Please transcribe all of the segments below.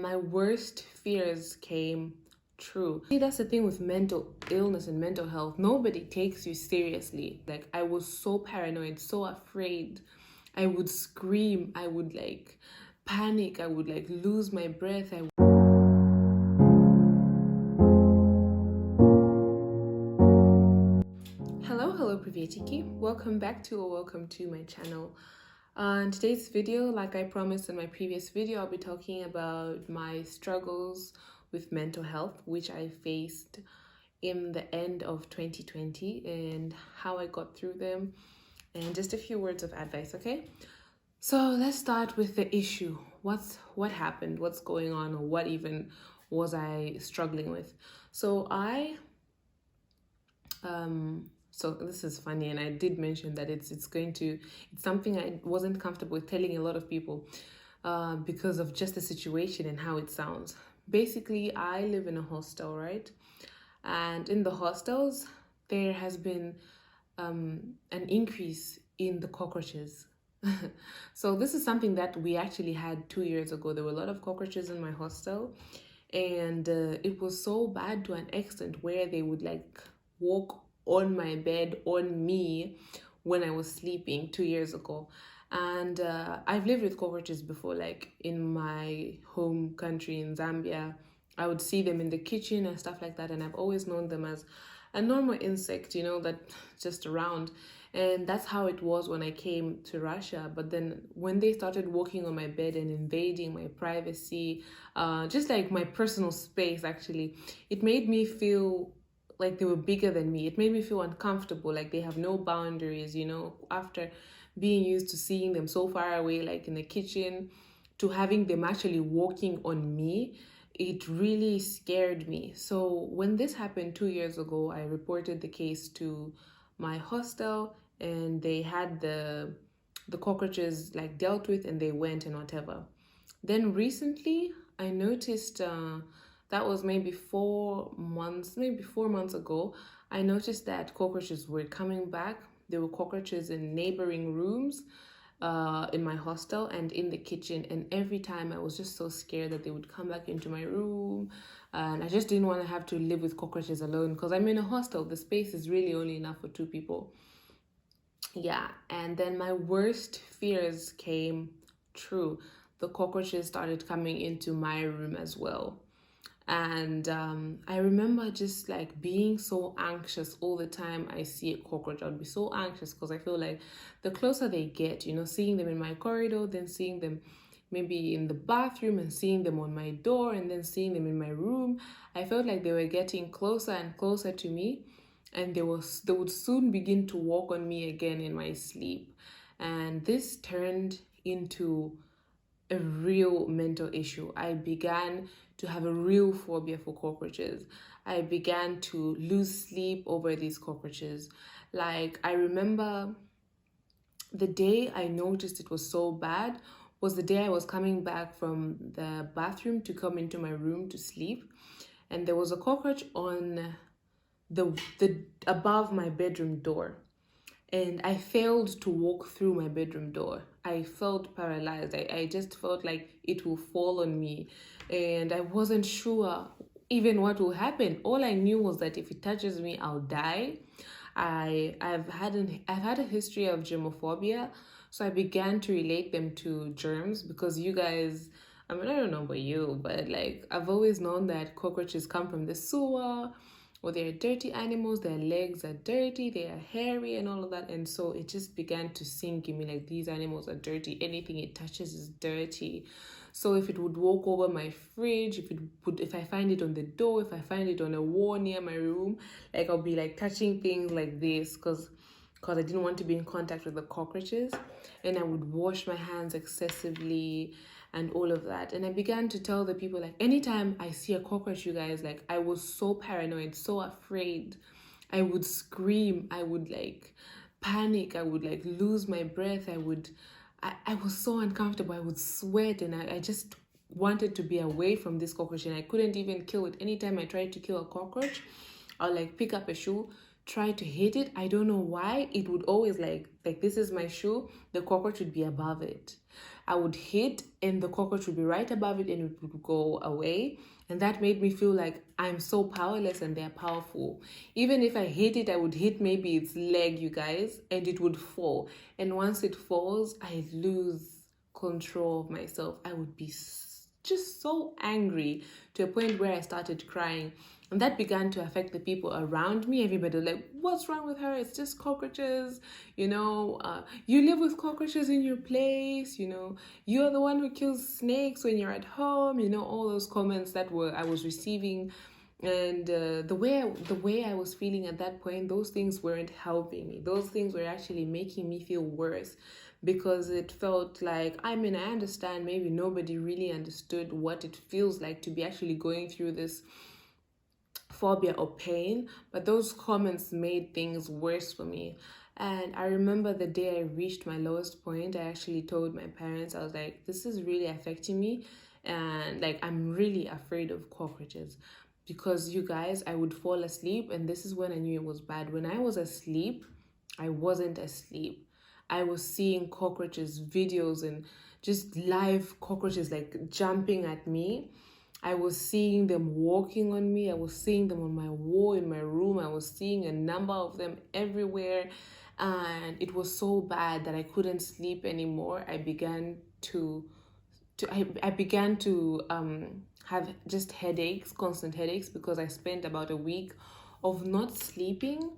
My worst fears came true. See, that's the thing with mental illness and mental health. Nobody takes you seriously. Like, I was so paranoid, so afraid. I would scream, I would panic, I would lose my breath. Hello, Privetiki. Welcome back to or welcome to my channel. In today's video, like I promised in my previous video, I'll be talking about my struggles with mental health, which I faced in the end of 2020 and how I got through them, and just a few words of advice, okay? So let's start with the issue. What happened? What's going on? Or what even was I struggling with? So so this is funny, and I did mention that it's something I wasn't comfortable with telling a lot of people because of just the situation and how it sounds. Basically, I live in a hostel, right? And in the hostels, there has been an increase in the cockroaches. So this is something that we actually had 2 years ago. There were a lot of cockroaches in my hostel, and it was so bad to an extent where they would walk on my bed, on me, when I was sleeping 2 years ago. And I've lived with cockroaches before, like in my home country in Zambia. I would see them in the kitchen and stuff like that, and I've always known them as a normal insect, that just around. And that's how it was when I came to Russia. But then when they started walking on my bed and invading my privacy, just like my personal space, actually, it made me feel like they were bigger than me. It made me feel uncomfortable, like they have no boundaries, after being used to seeing them so far away, like in the kitchen, to having them actually walking on me. It really scared me. So when this happened 2 years ago, I reported the case to my hostel, and they had the cockroaches dealt with, and they went and whatever. Then recently, I noticed that was maybe 4 months ago. I noticed that cockroaches were coming back. There were cockroaches in neighboring rooms in my hostel and in the kitchen, and every time I was just so scared that they would come back into my room, and I just didn't want to have to live with cockroaches alone, because I'm in a hostel. The space is really only enough for 2 people. Yeah, and then my worst fears came true. The cockroaches started coming into my room as well. And I remember just being so anxious all the time I see a cockroach. I would be so anxious because I feel like the closer they get, seeing them in my corridor, then seeing them maybe in the bathroom, and seeing them on my door, and then seeing them in my room, I felt like they were getting closer and closer to me, and they would soon begin to walk on me again in my sleep. And this turned into a real mental issue. I began to have a real phobia for cockroaches. I began to lose sleep over these cockroaches. I remember the day I noticed it was so bad was the day I was coming back from the bathroom to come into my room to sleep, and there was a cockroach on the above my bedroom door, and I failed to walk through my bedroom door. I felt paralyzed. I just felt like it will fall on me, and I wasn't sure even what will happen. All I knew was that if it touches me, I'll die. I've had a history of germophobia, so I began to relate them to germs, because you guys, I mean, I don't know about you, but I've always known that cockroaches come from the sewer, or they're dirty animals, their legs are dirty, they are hairy and all of that. And so it just began to sink in me, these animals are dirty, anything it touches is dirty. So if it would walk over my fridge, if I find it on the door, if I find it on a wall near my room, I'll be touching things like this, because I didn't want to be in contact with the cockroaches. And I would wash my hands excessively and all of that. And I began to tell the people, anytime I see a cockroach, you guys, I was so paranoid, so afraid. I would scream, I would panic, I would lose my breath. I was so uncomfortable. I would sweat, and I just wanted to be away from this cockroach, and I couldn't even kill it. Anytime I tried to kill a cockroach, I'll pick up a shoe, try to hit it. I don't know why. It would always this is my shoe, the cockroach would be above it. I would hit and the cockroach would be right above it and it would go away. And that made me feel like I'm so powerless and they're powerful. Even if I hit it, I would hit maybe its leg, you guys, and it would fall. And once it falls, I lose control of myself. I would be just so angry to a point where I started crying. And that began to affect the people around me. Everybody was like, what's wrong with her? It's just cockroaches. You live with cockroaches in your place. You're the one who kills snakes when you're at home. All those comments that I was receiving. And the way I was feeling at that point, those things weren't helping me. Those things were actually making me feel worse, because it felt like, I understand maybe nobody really understood what it feels like to be actually going through this phobia or pain, but those comments made things worse for me. And I remember the day I reached my lowest point, I actually told my parents, I was like, this is really affecting me, and like I'm really afraid of cockroaches. Because you guys, I would fall asleep, and this is when I knew it was bad. When I was asleep, I wasn't asleep. I was seeing cockroaches, videos, and just live cockroaches like jumping at me. I was seeing them walking on me. I was seeing them on my wall in my room. I was seeing a number of them everywhere. And it was so bad that I couldn't sleep anymore. I began to have just headaches, constant headaches, because I spent about a week of not sleeping,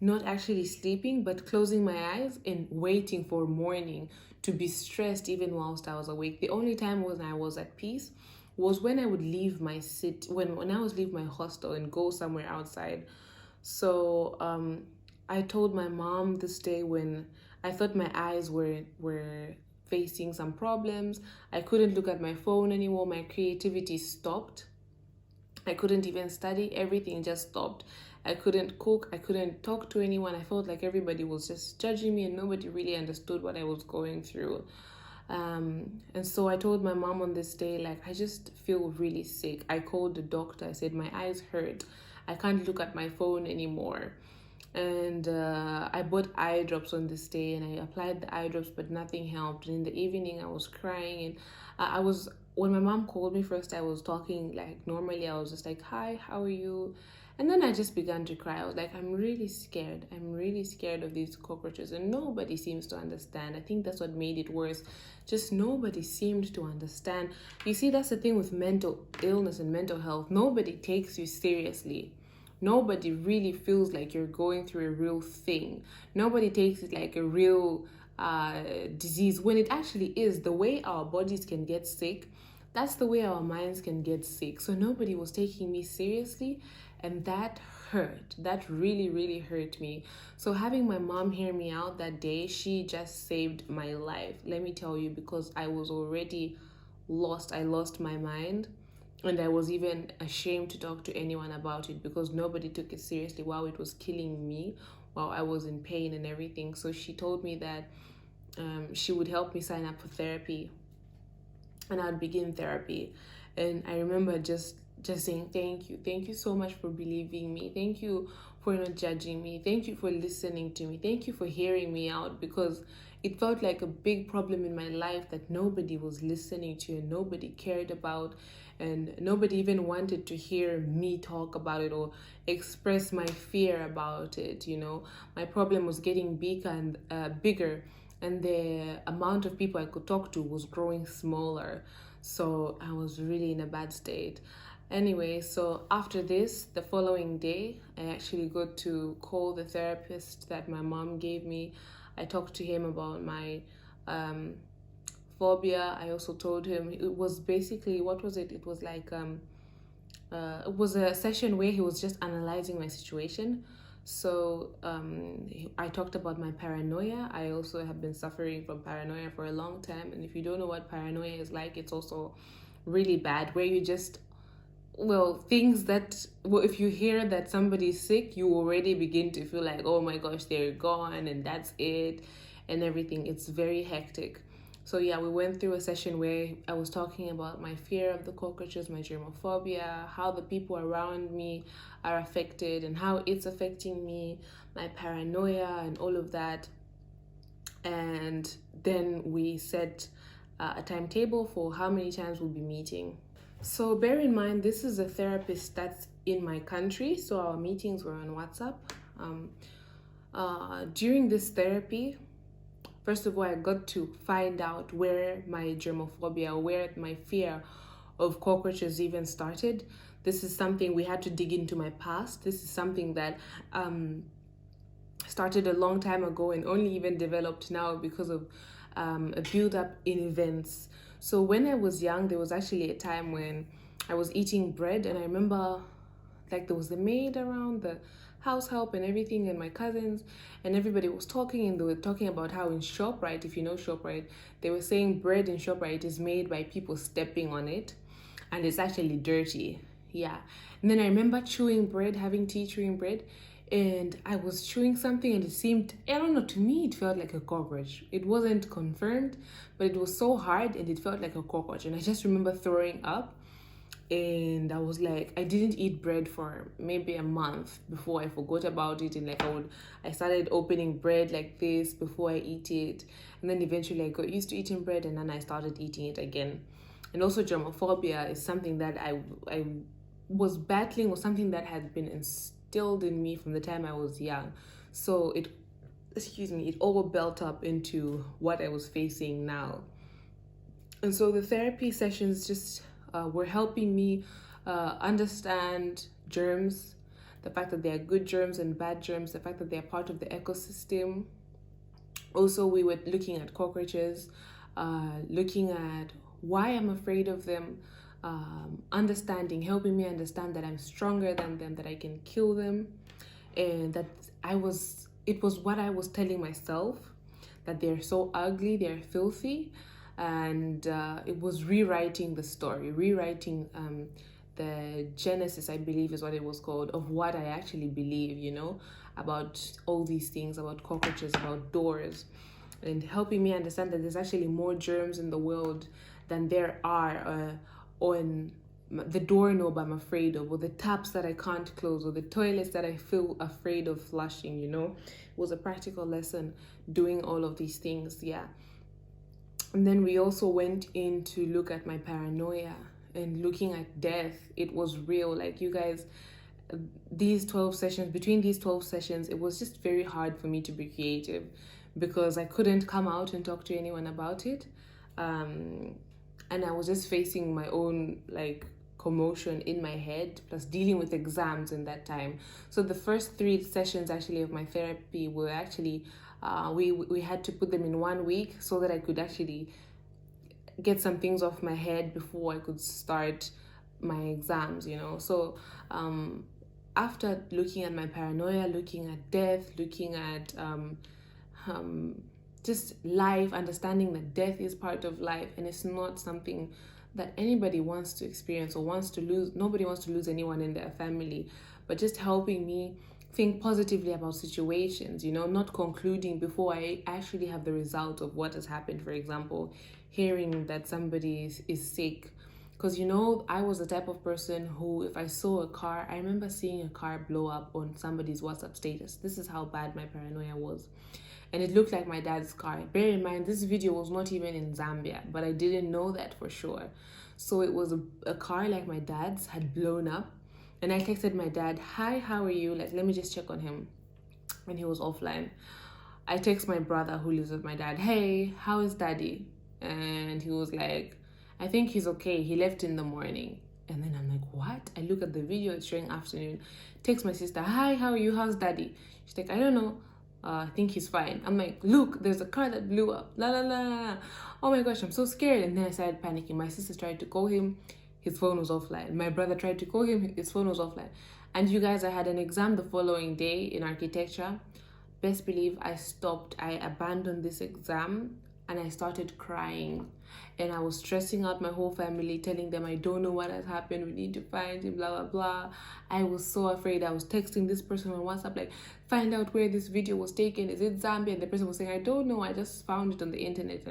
not actually sleeping, but closing my eyes and waiting for morning, to be stressed even whilst I was awake. The only time when I was at peace was when I would leave my when I was leave my hostel and go somewhere outside. So I told my mom this day when I thought my eyes were facing some problems. I couldn't look at my phone anymore. My creativity stopped. I couldn't even study. Everything just stopped. I couldn't cook. I couldn't talk to anyone. I felt like everybody was just judging me and nobody really understood what I was going through. And so I told my mom on this day, like, I just feel really sick. I called the doctor. I said, my eyes hurt. I can't look at my phone anymore. And I bought eye drops on this day and I applied the eye drops, but nothing helped. And in the evening, I was crying. And when my mom called me first, I was talking like normally. I was just like, hi, how are you? And then I just began to cry. I was like, I'm really scared. I'm really scared of these cockroaches. And nobody seems to understand. I think that's what made it worse. Just nobody seemed to understand. You see, that's the thing with mental illness and mental health. Nobody takes you seriously. Nobody really feels like you're going through a real thing. Nobody takes it like a real disease, when it actually is. The way our bodies can get sick, that's the way our minds can get sick. So nobody was taking me seriously, and that hurt. That really, really hurt me. So having my mom hear me out that day, she just saved my life. Let me tell you, because I was already lost. I lost my mind. And I was even ashamed to talk to anyone about it, because nobody took it seriously while it was killing me, while I was in pain and everything. So she told me that she would help me sign up for therapy, and I'd begin therapy. And I remember just saying, thank you so much for believing me. Thank you for not judging me. Thank you for listening to me. Thank you for hearing me out, because it felt like a big problem in my life that nobody was listening to and nobody cared about, and nobody even wanted to hear me talk about it or express my fear about it. My problem was getting bigger and the amount of people I could talk to was growing smaller. So I was really in a bad state. Anyway, so after this, the following day, I actually got to call the therapist that my mom gave me. I talked to him about my phobia. I also told him, it was basically, what was it? It was like, it was a session where he was just analyzing my situation. So I talked about my paranoia. I also have been suffering from paranoia for a long time. And if you don't know what paranoia is like, it's also really bad, where you just, things that, if you hear that somebody's sick, you already begin to feel like, oh my gosh, they're gone and that's it and everything. It's very hectic. So yeah, we went through a session where I was talking about my fear of the cockroaches, my germophobia, how the people around me are affected and how it's affecting me, my paranoia and all of that. And then we set a timetable for how many times we'll be meeting. So bear in mind, this is a therapist that's in my country, so our meetings were on WhatsApp. During this therapy, first of all, I got to find out where my germophobia, where my fear of cockroaches even started. This is something we had to dig into my past. This is something that started a long time ago and only even developed now because of a build-up in events. So when I was young, there was actually a time when I was eating bread, and I remember like there was the maid around, the house help and everything, and my cousins, and everybody was talking, and they were talking about how in ShopRite, if you know ShopRite, they were saying bread in ShopRite is made by people stepping on it, and it's actually dirty. Yeah. And then I remember chewing bread, having tea chewing bread, and I was chewing something, and it seemed, I don't know, to me it felt like a cockroach. It wasn't confirmed, but it was so hard and it felt like a cockroach. And I just remember throwing up, and I was like, I didn't eat bread for maybe a month before I forgot about it, and like I started opening bread like this before I eat it, and then eventually I got used to eating bread, and then I started eating it again. And also germophobia is something that I was battling, or something that had been instilled in me from the time I was young. So it all built up into what I was facing now. And so the therapy sessions just were helping me understand germs, the fact that there are good germs and bad germs, the fact that they're part of the ecosystem. Also, we were looking at cockroaches, looking at why I'm afraid of them, helping me understand that I'm stronger than them, that I can kill them, and that it was what I was telling myself, that they're so ugly, they're filthy, and it was rewriting the story, rewriting the genesis, I believe is what it was called, of what I actually believe, about all these things, about cockroaches, about doors, and helping me understand that there's actually more germs in the world than there are on the doorknob I'm afraid of, or the taps that I can't close, or the toilets that I feel afraid of flushing, It was a practical lesson doing all of these things, yeah. And then we also went in to look at my paranoia and looking at death. It was real. Like, you guys, between these 12 sessions, it was just very hard for me to be creative because I couldn't come out and talk to anyone about it. And I was just facing my own commotion in my head, plus dealing with exams in that time. So the first 3 sessions actually of my therapy were actually we had to put them in 1 week so that I could actually get some things off my head before I could start my exams, So after looking at my paranoia, looking at death, looking at just life, understanding that death is part of life and it's not something that anybody wants to experience or wants to lose. Nobody wants to lose anyone in their family, but just helping me think positively about situations, not concluding before I actually have the result of what has happened. For example, hearing that somebody is sick. Because, I was the type of person who, if I saw a car, I remember seeing a car blow up on somebody's WhatsApp status. This is how bad my paranoia was. And it looked like my dad's car. Bear in mind, this video was not even in Zambia, but I didn't know that for sure. So it was a car like my dad's had blown up. And I texted my dad, "Hi, how are you? Let me just check on him." And he was offline. I text my brother who lives with my dad, "Hey, how is daddy?" And he was like, "I think he's okay. He left in the morning." And then I'm like, what? I look at the video, it's showing afternoon. Text my sister, "Hi, how are you? How's daddy?" She's like, "I don't know. I think he's fine." I'm like, "Look, there's a car that blew up. La la la la. Oh my gosh, I'm so scared." And then I started panicking. My sister tried to call him. His phone was offline. My brother tried to call him. His phone was offline. And you guys, I had an exam the following day in architecture. Best believe I abandoned this exam and I started crying. And I was stressing out my whole family, telling them, "I don't know what has happened. We need to find him, blah, blah, blah." I was so afraid. I was texting this person on WhatsApp, like, "Find out where this video was taken. Is it Zambia?" And the person was saying, "I don't know. I just found it on the internet,"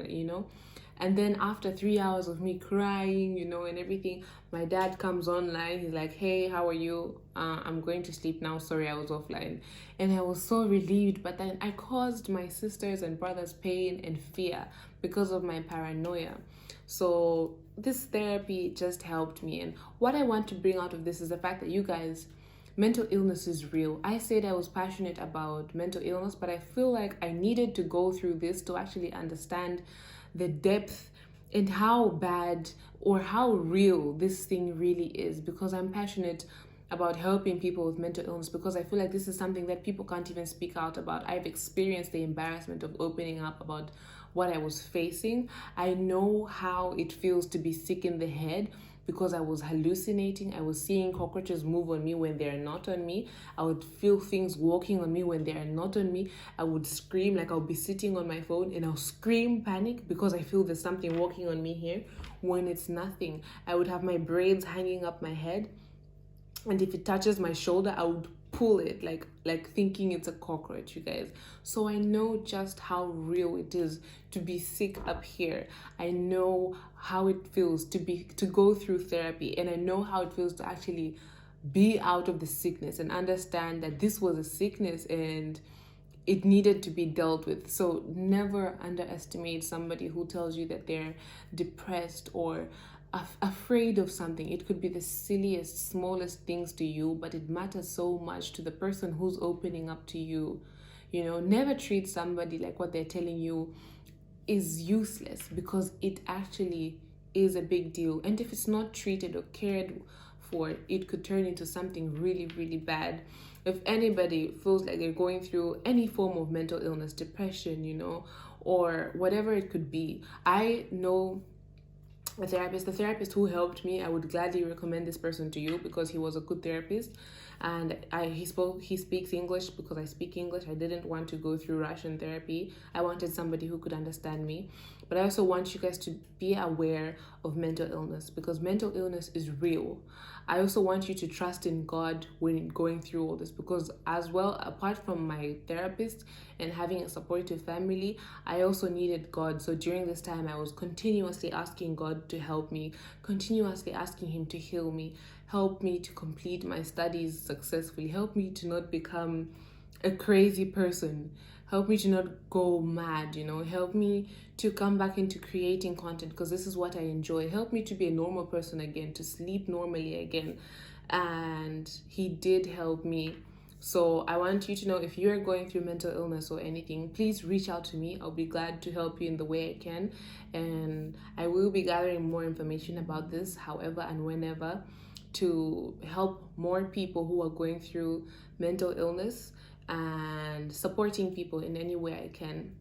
And then after 3 hours of me crying, you know, and everything, my dad comes online. He's like, hey, how are you? I'm going to sleep now. Sorry, I was offline. And I was so relieved. But then I caused my sisters and brothers pain and fear because of my paranoia. So this therapy just helped me. And what I want to bring out of this is the fact that you guys, mental illness is real. I said I was passionate about mental illness, but I feel like I needed to go through this to actually understand the depth and how bad or how real this thing really is, because I'm passionate about helping people with mental illness, because I feel like this is something that people can't even speak out about. I've experienced the embarrassment of opening up about what I was facing. I know how it feels to be sick in the head, because I was hallucinating. I was seeing cockroaches move on me when they are not on me. I would feel things walking on me when they are not on me. I would scream, like I'll be sitting on my phone and I'll scream, panic, because I feel there's something walking on me here when it's nothing. I would have my braids hanging up my head, and if it touches my shoulder, I would pull it, like thinking it's a cockroach, you guys. So I know just how real it is to be sick up here. I know how it feels to go through therapy, and I know how it feels to actually be out of the sickness and understand that this was a sickness and it needed to be dealt with. So never underestimate somebody who tells you that they're depressed or afraid of something. It could be the silliest, smallest things to you, but it matters so much to the person who's opening up to you. You know, never treat somebody like what they're telling you is useless, because it actually is a big deal. And if it's not treated or cared for, it could turn into something really, really bad. If anybody feels like they're going through any form of mental illness, depression, you know, or whatever it could be, I know the therapist who helped me. I would gladly recommend this person to you, because he was a good therapist, and he speaks English, because I speak English. I didn't want to go through Russian therapy. I wanted somebody who could understand me. But I also want you guys to be aware of mental illness, because mental illness is real. I also want you to trust in God when going through all this, because as well, apart from my therapist and having a supportive family, I also needed God. So during this time, I was continuously asking God to help me, continuously asking him to heal me, help me to complete my studies successfully, help me to not become a crazy person, help me to not go mad, you know, help me to come back into creating content, because this is what I enjoy. Help me to be a normal person again, to sleep normally again. And he did help me. So I want you to know, if you're going through mental illness or anything, please reach out to me. I'll be glad to help you in the way I can. And I will be gathering more information about this, however and whenever, to help more people who are going through mental illness and supporting people in any way I can.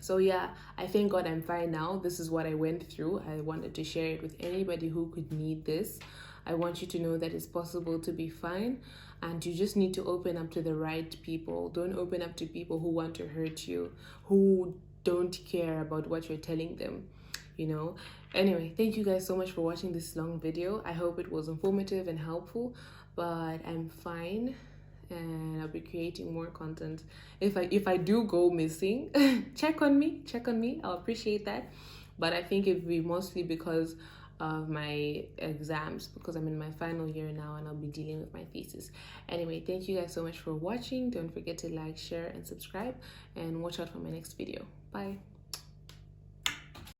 So yeah, I thank God I'm fine now. This is what I went through. I wanted to share it with anybody who could need this. I want you to know that it's possible to be fine, and you just need to open up to the right people. Don't open up to people who want to hurt you, who don't care about what you're telling them, you know. Anyway, thank you guys so much for watching this long video. I hope it was informative and helpful, but I'm fine, and I'll be creating more content. If I do go missing, check on me. I'll appreciate that. But I think it'll be mostly because of my exams, because I'm in my final year now and I'll be dealing with my thesis. Anyway, thank you guys so much for watching. Don't forget to like, share, and subscribe, and watch out for my next video. Bye.